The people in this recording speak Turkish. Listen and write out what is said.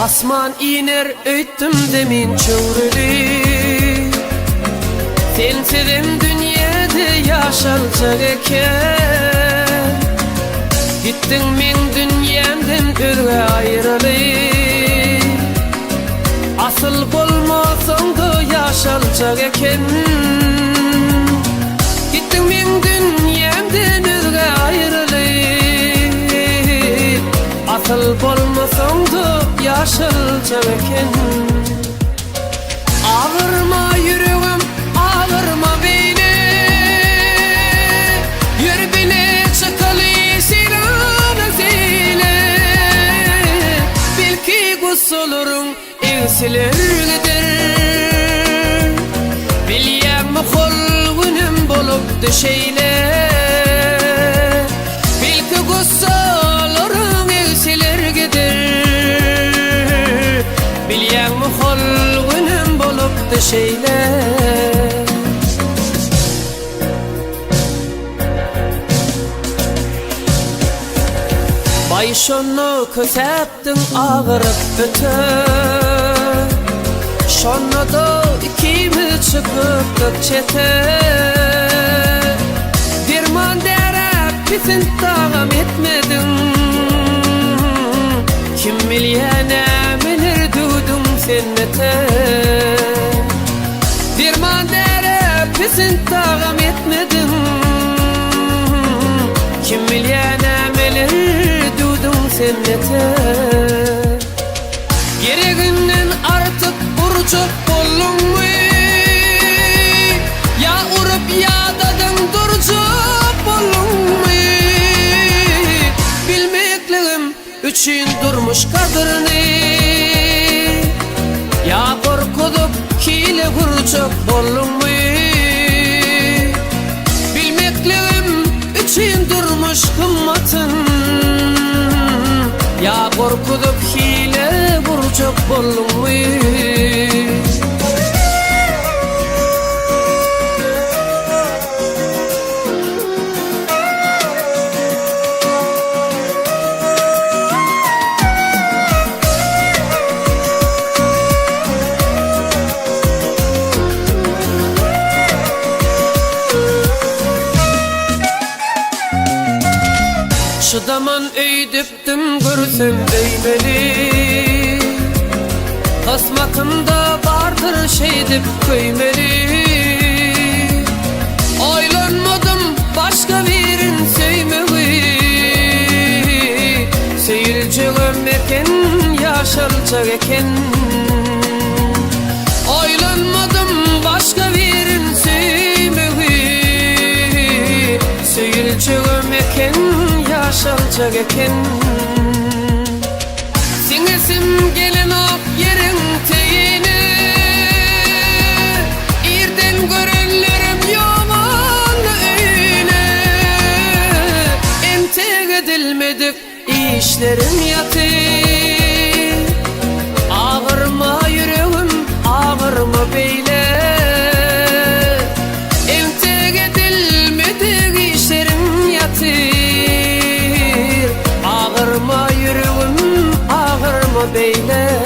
Asman iner öýtdüm demin çöwreli. Sensiz dünyada ýaşaljak eken. Gittiň men dünyamdan özge aýryly. Asyl bolmasaň da ýaşaljak eken. Gittiň men dünyamdan özge aýryly. Asyl bolmasaň da ýaşaljak eken. Ağırma yüreğim, ağırma beyle. Yer bile çakalı sirana zeyle. Belki gusulurun evsilergedir. Bilýärmi hol günüm bolup düşeyle. Belki gusulurun evsilergedir. Bilýärmi hol günüm bolup düşeyle. Şonu köseptin ağırıp öter. Şonu da ikimiz çıkıptık çete. Derman derep bitin tağam etmedin. Kim bilýär nämeler duydum sennete. Derman derep bitin tağam etmedin. Kim bilýär nämeler sennete. Gereginden artık urçup bollunmy? Ya urup ýadadan durjup bollunmy? Bilmekligim üçün durmuş kadryny. Ya korkudup hile urçup bollunmy? Bilmekligim üçün durmuş kımmatyn. Ya korkudup hile burcuk bollunmy? Şudaman öýdüpdim görsem öýmeli. Kasmatymda bardyr şeýdip köýmeli. Oýlanmadym başga birin söýmegi. Söýüljegem eken ýaşaljak eken. Oýlanmadym başga birin söýmegi. Söýüljegem eken ýaşaljak eken. Siňesim gelen ok ýeriň teýini. Irden görenlerim ýoman öýle. Entek edilmedik işlerim ýaty. Ağırma yüreğim, ağırma beyle. Entek edilmedik işlerim ýaty. Ağırma yüreğim, ağırma beyle.